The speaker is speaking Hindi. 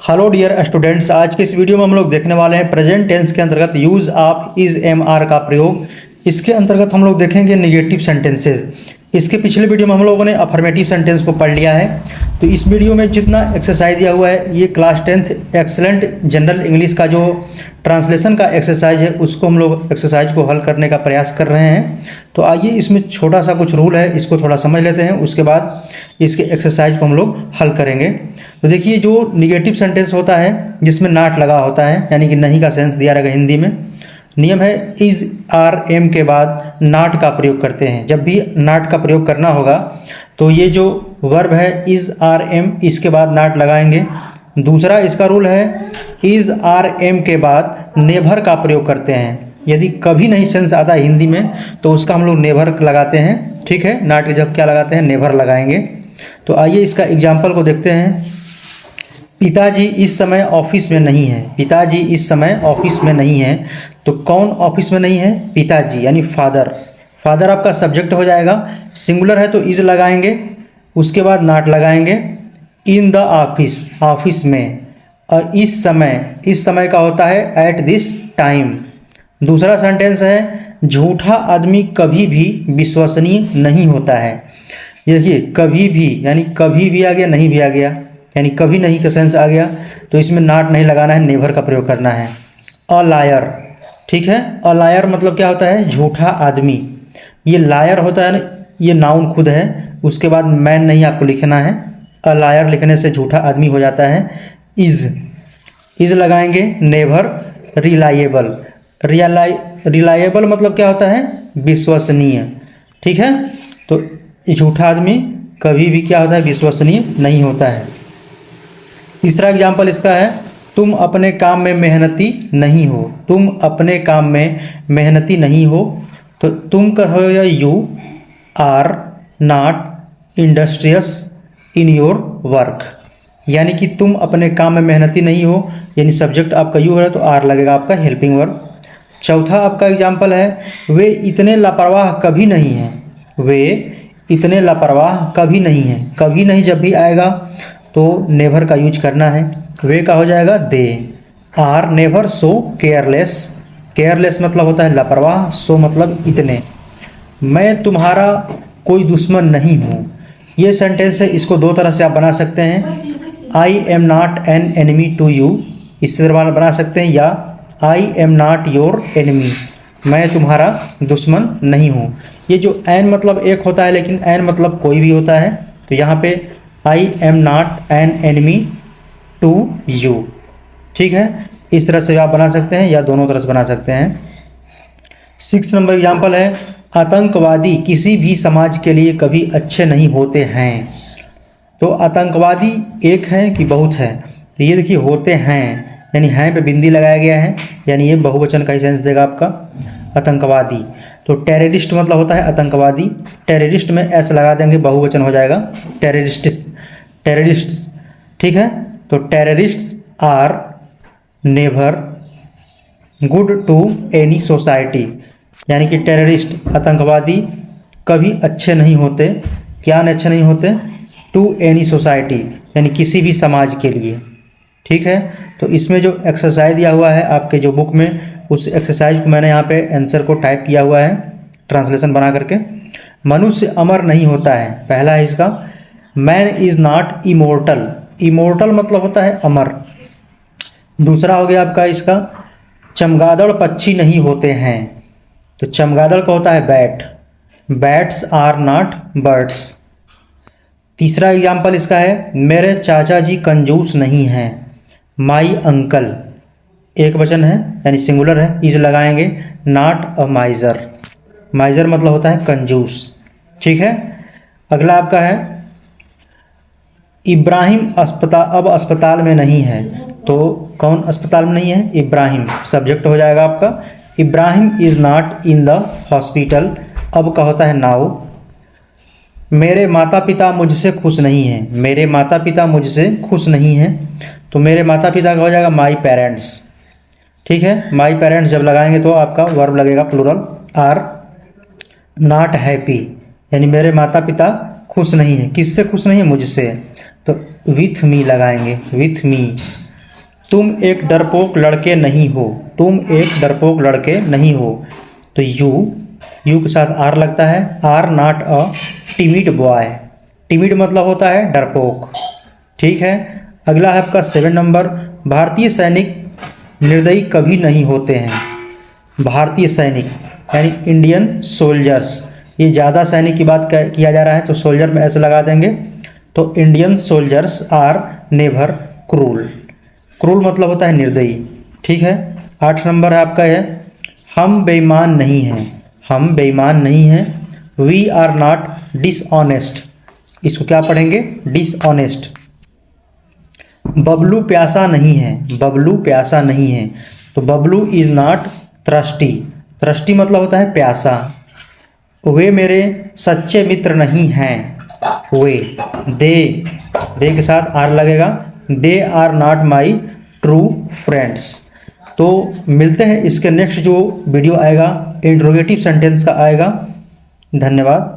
हेलो डियर स्टूडेंट्स, आज के इस वीडियो में हम लोग देखने वाले हैं प्रेजेंट टेंस के अंतर्गत use of is am are का प्रयोग। इसके अंतर्गत हम लोग देखेंगे निगेटिव सेंटेंसेस। इसके पिछले वीडियो में हम लोगों ने अफर्मेटिव सेंटेंस को पढ़ लिया है। तो इस वीडियो में जितना एक्सरसाइज दिया हुआ है ये class 10th excellent general English का जो ट्रांसलेशन का एक्सरसाइज है उसको हम लोग एक्सरसाइज को हल करने का प्रयास कर रहे हैं। तो आइए इसमें छोटा सा कुछ रूल है, इसको थोड़ा समझ लेते हैं, उसके बाद इसके एक्सरसाइज को हम लोग हल करेंगे। तो देखिए, जो निगेटिव सेंटेंस होता है जिसमें नॉट लगा होता है यानी कि नहीं का सेंस दिया रहेगा हिंदी में, नियम है इज आर एम के बाद नॉट का प्रयोग करते हैं। जब भी नॉट का प्रयोग करना होगा तो ये जो वर्ब है इज आर एम इसके बाद नॉट लगाएंगे। दूसरा इसका रूल है इज आर एम के बाद नेभर का प्रयोग करते हैं। यदि कभी नहीं सेंस आता है हिंदी में तो उसका हम लोग नेभर लगाते हैं। ठीक है, नॉट के जब क्या लगाते हैं, नेभर लगाएंगे। तो आइए इसका एग्जाम्पल को देखते हैं। पिताजी इस समय ऑफिस में नहीं है। पिताजी इस समय ऑफिस में नहीं है। तो कौन ऑफिस में नहीं है? पिताजी यानी फादर। फादर आपका सब्जेक्ट हो जाएगा। सिंगुलर है तो इज लगाएंगे, उसके बाद नॉट लगाएंगे। इन द ऑफिस, ऑफिस में। और इस समय का होता है एट दिस टाइम। दूसरा सेंटेंस है झूठा आदमी कभी भी विश्वसनीय नहीं होता है। देखिए, कभी भी यानी कभी भी आ गया, नहीं भी आ गया, यानी कभी नहीं का सेंस आ गया तो इसमें नॉट नहीं लगाना है, नेभर का प्रयोग करना है। अ लायर, ठीक है, अ लायर मतलब क्या होता है? झूठा आदमी। ये लायर होता है ना, ये नाउन खुद है, उसके बाद मैन नहीं आपको लिखना है। अ लायर लिखने से झूठा आदमी हो जाता है। इज लगाएंगे, नेभर। रिलायबल, रिलायबल मतलब क्या होता है? विश्वसनीय। ठीक है, तो झूठा आदमी कभी भी क्या होता है? विश्वसनीय नहीं होता है। तीसरा एग्जाम्पल इसका है तुम अपने काम में मेहनती नहीं हो। तुम अपने काम में मेहनती नहीं हो। तो तुम कहोगे you are not industrious in your work, यानी कि तुम अपने काम में मेहनती नहीं हो, यानी सब्जेक्ट आपका यू है तो आर लगेगा आपका हेल्पिंग वर्ब। चौथा आपका एग्जाम्पल है वे इतने लापरवाह कभी नहीं हैं। वे इतने लापरवाह कभी नहीं हैं। कभी नहीं जब भी आएगा तो नेभर का यूज करना है। वे का हो जाएगा they. Are never so careless. Careless मतलब होता है लापरवाह, सो मतलब इतने। मैं तुम्हारा कोई दुश्मन नहीं हूँ। ये सेंटेंस है, इसको दो तरह से आप बना सकते हैं। I am not an enemy to you, इससे बना सकते हैं, या I am not your enemy, मैं तुम्हारा दुश्मन नहीं हूँ। ये जो एन मतलब एक होता है लेकिन एन मतलब कोई भी होता है, तो यहाँ पे I am not an enemy to you. ठीक है, इस तरह से आप बना सकते हैं या दोनों तरह से बना सकते हैं। 6 नंबर एग्जाम्पल है आतंकवादी किसी भी समाज के लिए कभी अच्छे नहीं होते हैं। तो आतंकवादी एक है कि बहुत है? तो ये देखिए होते हैं, यानी हैं पे बिंदी लगाया गया है, यानी ये बहुवचन का ही सेंस देगा आपका आतंकवादी। तो टेररिस्ट मतलब होता है आतंकवादी। टेररिस्ट में एस लगा देंगे, बहुवचन हो जाएगा टेररिस्ट्स। ठीक है, तो terrorists are never good to any society, यानी कि टेररिस्ट आतंकवादी कभी अच्छे नहीं होते। क्या अच्छे नहीं होते? टू एनी सोसाइटी, यानी किसी भी समाज के लिए। ठीक है, तो इसमें जो एक्सरसाइज दिया हुआ है आपके जो बुक में, उस एक्सरसाइज को मैंने यहाँ पे आंसर को टाइप किया हुआ है ट्रांसलेशन बना करके। मनुष्य अमर नहीं होता है, पहला है इसका। Man is not immortal. Immortal मतलब होता है अमर। दूसरा हो गया आपका इसका चमगादड़ पक्षी नहीं होते हैं। तो चमगादड़ का होता है bat. Bats are not birds. तीसरा एग्जाम्पल इसका है मेरे चाचा जी कंजूस नहीं हैं। माई अंकल एक वचन है यानी सिंगुलर है, इज लगाएंगे। नॉट अ माइजर, माइजर मतलब होता है कंजूस। ठीक है, अगला आपका है इब्राहिम अब अस्पताल में नहीं है। तो कौन अस्पताल में नहीं है? इब्राहिम, सब्जेक्ट हो जाएगा आपका। Ibrahim is not in the hospital, अब का होता है नाउ। मेरे माता पिता मुझसे खुश नहीं हैं। मेरे माता पिता मुझसे खुश नहीं हैं, तो मेरे माता पिता का हो जाएगा माई पेरेंट्स। ठीक है, माई पेरेंट्स जब लगाएंगे तो आपका वर्ब लगेगा प्लूरल। आर नॉट हैप्पी, यानी मेरे माता पिता खुश नहीं हैं। किससे खुश नहीं है? मुझसे, तो विथ मी लगाएंगे, विथ मी। तुम एक डरपोक लड़के नहीं हो, तुम एक डरपोक लड़के नहीं हो। तो यू के साथ आर लगता है, are not a timid boy. Timid मतलब होता है डरपोक। ठीक है, अगला है आपका 7 नंबर, भारतीय सैनिक निर्दयी कभी नहीं होते हैं। भारतीय सैनिक यानी इंडियन सोल्जर्स, ये ज़्यादा सैनिक की बात किया जा रहा है तो सोल्जर में ऐसे लगा देंगे। तो Indian soldiers are never cruel. Cruel मतलब होता है निर्दयी। ठीक है, 8 नंबर है आपका है, हम बेईमान नहीं हैं, हम बेईमान नहीं हैं। वी आर नॉट डिसऑनेस्ट, इसको क्या पढ़ेंगे, डिसऑनेस्ट। बबलू प्यासा नहीं है, बबलू प्यासा नहीं है। तो Bablu is not thirsty, thirsty मतलब होता है प्यासा। वे मेरे सच्चे मित्र नहीं हैं, वे, दे के साथ आर लगेगा, they are not my true friends. तो मिलते हैं इसके नेक्स्ट जो वीडियो आएगा इंट्रोगेटिव सेंटेंस का आएगा। धन्यवाद।